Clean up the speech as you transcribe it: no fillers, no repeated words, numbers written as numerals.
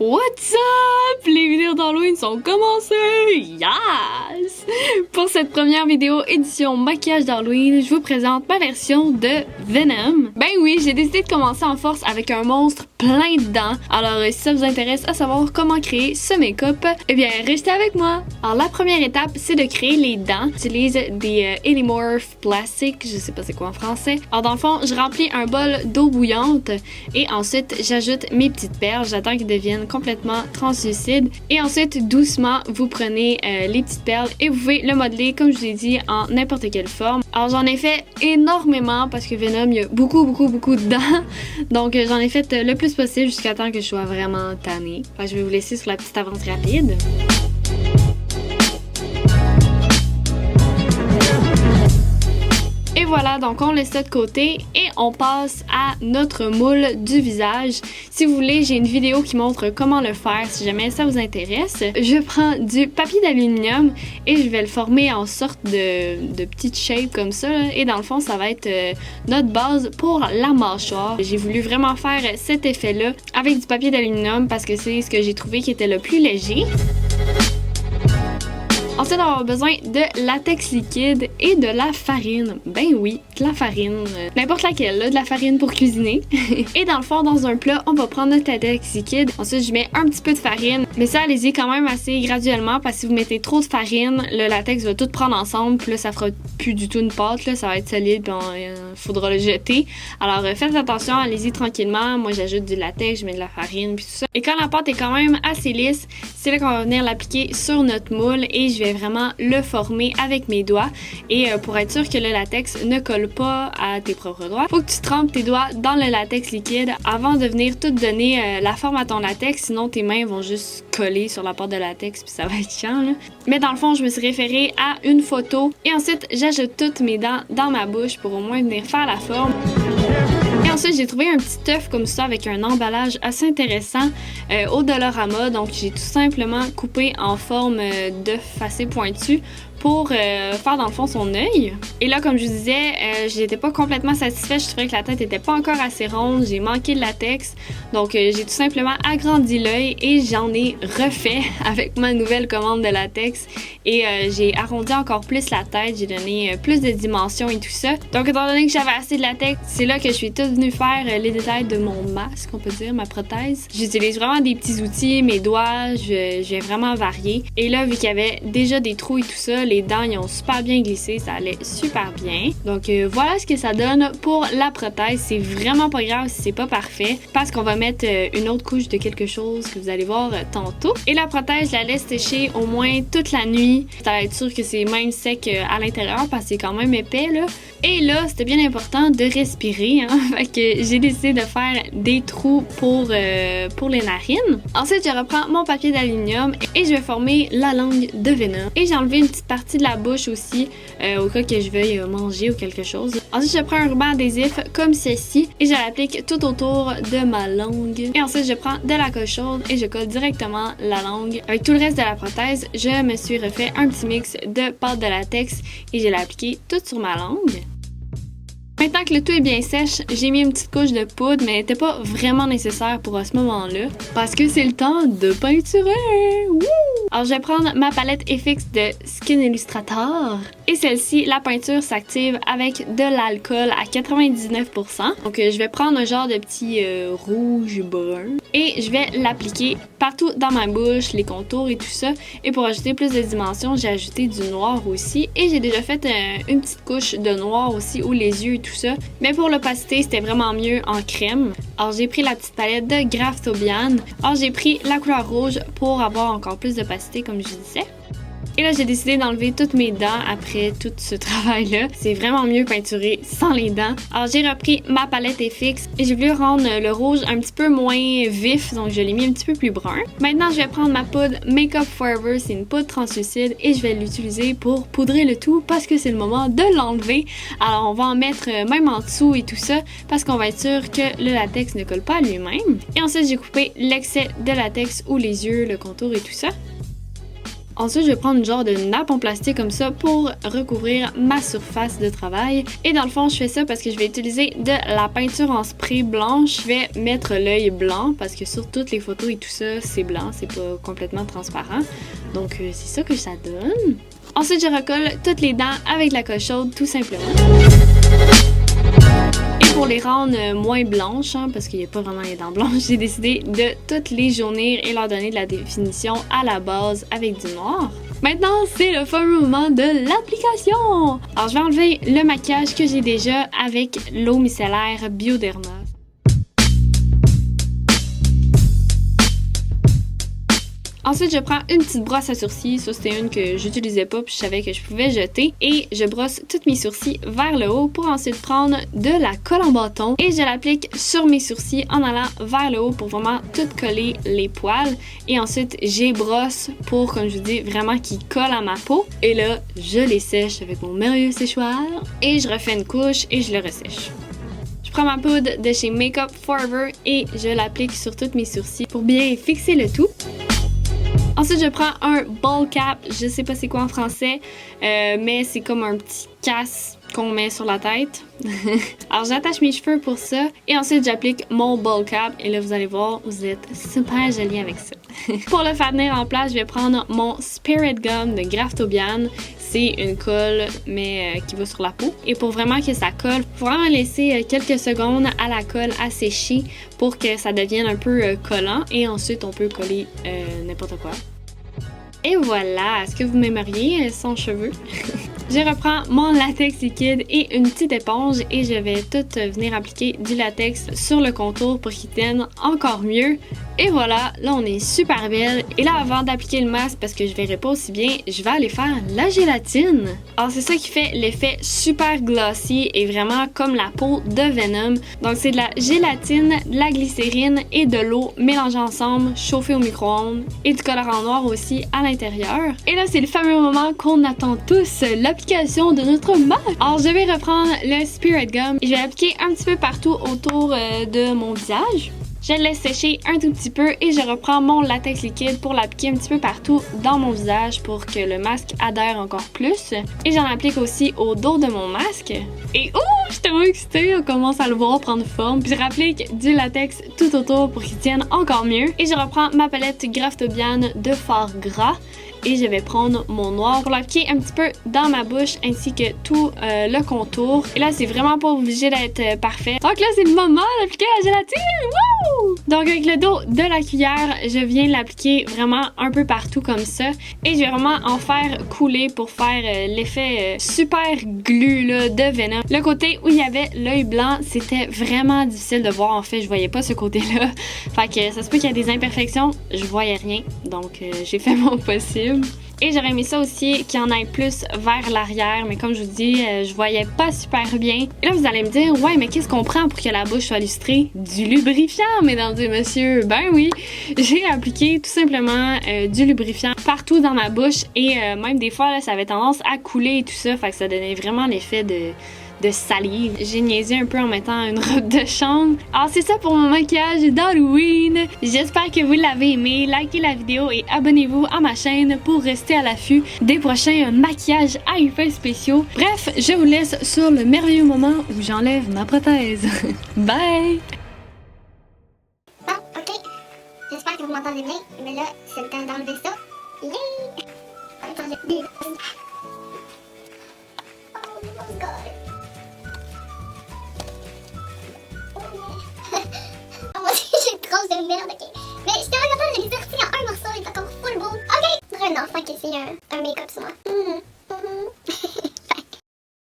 What's up? Les vidéos d'Halloween sont commencées! Yes! Pour cette première vidéo édition maquillage d'Halloween, je vous présente ma version de Venom. Ben oui, j'ai décidé de commencer en force avec un monstre plein de dents. Alors si ça vous intéresse à savoir comment créer ce make-up, eh bien restez avec moi! Alors la première étape, c'est de créer les dents. J'utilise des Elymorph plastiques, je sais pas c'est quoi en français. Alors dans le fond, je remplis un bol d'eau bouillante et ensuite j'ajoute mes petites perles. J'attends qu'ils deviennent complètement translucides. Et ensuite, doucement, vous prenez les petites perles et vous pouvez le modeler, comme je vous ai dit, en n'importe quelle forme. Alors j'en ai fait énormément parce que Venom, il y a beaucoup de dents. Donc j'en ai fait le plus possible jusqu'à temps que je sois vraiment tannée. Enfin, je vais vous laisser sur la petite avance rapide. Et voilà, donc on laisse ça de côté et on passe à notre moule du visage. Si vous voulez, j'ai une vidéo qui montre comment le faire si jamais ça vous intéresse. Je prends du papier d'aluminium et je vais le former en sorte de petites shapes comme ça. Là. Et dans le fond, ça va être notre base pour la mâchoire. J'ai voulu vraiment faire cet effet-là avec du papier d'aluminium parce que c'est ce que j'ai trouvé qui était le plus léger. Ensuite, on va avoir besoin de latex liquide et de la farine. Ben oui, de la farine. N'importe laquelle, là, de la farine pour cuisiner. Et dans le fond, dans un plat, on va prendre notre latex liquide. Ensuite, je mets un petit peu de farine. Mais ça, allez-y quand même assez graduellement parce que si vous mettez trop de farine, le latex va tout prendre ensemble. Puis là, ça fera plus du tout une pâte. Là, ça va être solide puis faudra le jeter. Alors, faites attention, allez-y tranquillement. Moi, j'ajoute du latex, je mets de la farine puis tout ça. Et quand la pâte est quand même assez lisse, c'est là qu'on va venir l'appliquer sur notre moule et je vais vraiment le former avec mes doigts. Et pour être sûr que le latex ne colle pas à tes propres doigts, faut que tu trempes tes doigts dans le latex liquide avant de venir tout donner la forme à ton latex, sinon tes mains vont juste coller sur la pâte de latex puis ça va être chiant là. Mais dans le fond, je me suis référée à une photo et ensuite j'ajoute toutes mes dents dans ma bouche pour au moins venir faire la forme. Et ensuite, j'ai trouvé un petit œuf comme ça avec un emballage assez intéressant au Dollarama. Donc, j'ai tout simplement coupé en forme d'œuf assez pointu pour faire dans le fond son œil. Et là, comme je vous disais, j'étais pas complètement satisfaite. Je trouvais que la tête était pas encore assez ronde. J'ai manqué de latex. Donc, j'ai tout simplement agrandi l'œil et j'en ai refait avec ma nouvelle commande de latex. Et j'ai arrondi encore plus la tête. J'ai donné plus de dimensions et tout ça. Donc, étant donné que j'avais assez de latex, c'est là que je suis toute venue faire les détails de mon masque, on peut dire, ma prothèse. J'utilise vraiment des petits outils, mes doigts. Je vais vraiment varier. Et là, vu qu'il y avait déjà des trous et tout ça, les dents ils ont super bien glissé, ça allait super bien. Donc voilà ce que ça donne pour la prothèse. C'est vraiment pas grave si c'est pas parfait parce qu'on va mettre une autre couche de quelque chose que vous allez voir tantôt. Et la prothèse, je la laisse sécher au moins toute la nuit. Ça va être sûr que c'est même sec à l'intérieur parce que c'est quand même épais là. Et là, c'était bien important de respirer. Hein? Fait que j'ai décidé de faire des trous pour les narines. Ensuite, je reprends mon papier d'aluminium et je vais former la langue de Venom. Et j'ai enlevé une petite partie de la bouche aussi au cas que je veuille manger ou quelque chose. Ensuite, je prends un ruban adhésif comme ceci et je l'applique tout autour de ma langue. Et ensuite, je prends de la colle chaude et je colle directement la langue. Avec tout le reste de la prothèse, je me suis refait un petit mix de pâte de latex et je l'ai appliqué tout sur ma langue. Maintenant que le tout est bien sèche, j'ai mis une petite couche de poudre, mais elle n'était pas vraiment nécessaire pour ce moment-là, parce que c'est le temps de peinturer! Wouh! Alors, je vais prendre ma palette FX de Skin Illustrator, et celle-ci, la peinture s'active avec de l'alcool à 99%. Donc, je vais prendre un genre de petit rouge-brun, et je vais l'appliquer partout dans ma bouche, les contours et tout ça. Et pour ajouter plus de dimension, j'ai ajouté du noir aussi, et j'ai déjà fait une petite couche de noir aussi, ou les yeux et tout ça. Mais pour l'opacité, c'était vraiment mieux en crème. Alors j'ai pris la petite palette de Graf Tobian. Alors j'ai pris la couleur rouge pour avoir encore plus d'opacité comme je disais. Et là, j'ai décidé d'enlever toutes mes dents après tout ce travail-là. C'est vraiment mieux peinturer sans les dents. Alors, j'ai repris ma palette FX et j'ai voulu rendre le rouge un petit peu moins vif, donc je l'ai mis un petit peu plus brun. Maintenant, je vais prendre ma poudre Make Up Forever, c'est une poudre translucide et je vais l'utiliser pour poudrer le tout parce que c'est le moment de l'enlever. Alors, on va en mettre même en dessous et tout ça parce qu'on va être sûr que le latex ne colle pas à lui-même. Et ensuite, j'ai coupé l'excès de latex ou les yeux, le contour et tout ça. Ensuite, je vais prendre une genre de nappe en plastique comme ça pour recouvrir ma surface de travail. Et dans le fond, je fais ça parce que je vais utiliser de la peinture en spray blanche. Je vais mettre l'œil blanc parce que sur toutes les photos et tout ça, c'est blanc, c'est pas complètement transparent. Donc, c'est ça que ça donne. Ensuite, je recolle toutes les dents avec la colle chaude, tout simplement. Et pour les rendre moins blanches, parce qu'il n'y a pas vraiment les dents blanches, j'ai décidé de toutes les jaunir et leur donner de la définition à la base avec du noir. Maintenant, c'est le fameux moment de l'application! Alors, je vais enlever le maquillage que j'ai déjà avec l'eau micellaire Bioderma. Ensuite, je prends une petite brosse à sourcils. Ça, c'était une que j'utilisais pas puis je savais que je pouvais jeter. Et je brosse tous mes sourcils vers le haut pour ensuite prendre de la colle en bâton. Et je l'applique sur mes sourcils en allant vers le haut pour vraiment tout coller les poils. Et ensuite, j'ébrosse pour, comme je vous dis, vraiment qu'ils collent à ma peau. Et là, je les sèche avec mon merveilleux séchoir. Et je refais une couche et je le ressèche. Je prends ma poudre de chez Make Up Forever et je l'applique sur tous mes sourcils pour bien fixer le tout. Ensuite, je prends un ball cap, je sais pas c'est quoi en français, mais c'est comme un petit casse qu'on met sur la tête. Alors, j'attache mes cheveux pour ça et ensuite, j'applique mon ball cap et là, vous allez voir, vous êtes super jolie avec ça. Pour le faire tenir en place, je vais prendre mon Spirit Gum de Graftobian. C'est une colle, mais qui va sur la peau. Et pour vraiment que ça colle, il faut vraiment laisser quelques secondes à la colle à sécher pour que ça devienne un peu collant. Et ensuite, on peut coller n'importe quoi. Et voilà, est-ce que vous m'aimeriez sans cheveux? Je reprends mon latex liquide et une petite éponge et je vais tout venir appliquer du latex sur le contour pour qu'il tienne encore mieux. Et voilà, là on est super belle. Et là avant d'appliquer le masque, parce que je verrai pas aussi bien, je vais aller faire la gélatine. Alors c'est ça qui fait l'effet super glossy et vraiment comme la peau de Venom. Donc c'est de la gélatine, de la glycérine et de l'eau mélangées ensemble, chauffée au micro-ondes et du colorant noir aussi à l'intérieur. Et là c'est le fameux moment qu'on attend tous, l'application de notre masque. Alors je vais reprendre le Spirit Gum et je vais l'appliquer un petit peu partout autour de mon visage. Je le laisse sécher un tout petit peu et je reprends mon latex liquide pour l'appliquer un petit peu partout dans mon visage pour que le masque adhère encore plus. Et j'en applique aussi au dos de mon masque. Et oh, je suis tellement excitée, on commence à le voir prendre forme. Puis je rapplique du latex tout autour pour qu'il tienne encore mieux. Et je reprends ma palette Graftobian de fard gras. Et je vais prendre mon noir pour l'appliquer un petit peu dans ma bouche ainsi que tout le contour. Et là, c'est vraiment pas obligé d'être parfait. Donc là, c'est le moment d'appliquer la gélatine! Wouh! Donc avec le dos de la cuillère, je viens l'appliquer vraiment un peu partout comme ça. Et je vais vraiment en faire couler pour faire l'effet super glu là, de Venom. Le côté où il y avait l'œil blanc, c'était vraiment difficile de voir. En fait, je voyais pas ce côté-là. Fait que ça se peut qu'il y ait des imperfections. Je voyais rien. Donc j'ai fait mon possible. Et j'aurais aimé ça aussi qu'il y en ait plus vers l'arrière, mais comme je vous dis, je voyais pas super bien. Et là, vous allez me dire, ouais, mais qu'est-ce qu'on prend pour que la bouche soit lustrée? Du lubrifiant, mesdames et messieurs. Ben oui, j'ai appliqué tout simplement du lubrifiant partout dans ma bouche et même des fois, là, ça avait tendance à couler et tout ça, fait que ça donnait vraiment l'effet de salive. J'ai niaisé un peu en mettant une robe de chambre. Alors c'est ça pour mon maquillage d'Halloween. J'espère que vous l'avez aimé. Likez la vidéo et abonnez-vous à ma chaîne pour rester à l'affût des prochains maquillages à effets spéciaux. Bref, je vous laisse sur le merveilleux moment où j'enlève ma prothèse. Bye! Bon, ok. J'espère que vous m'entendez bien. Mais là, c'est le temps d'enlever ça. Yay! Attendez. Oh my god. Grosse de merde, ok. Mais je suis tellement contente de les sortir en un morceau, il est encore full beau. Ok! On dirait un enfant qui essaie un make-up sur moi.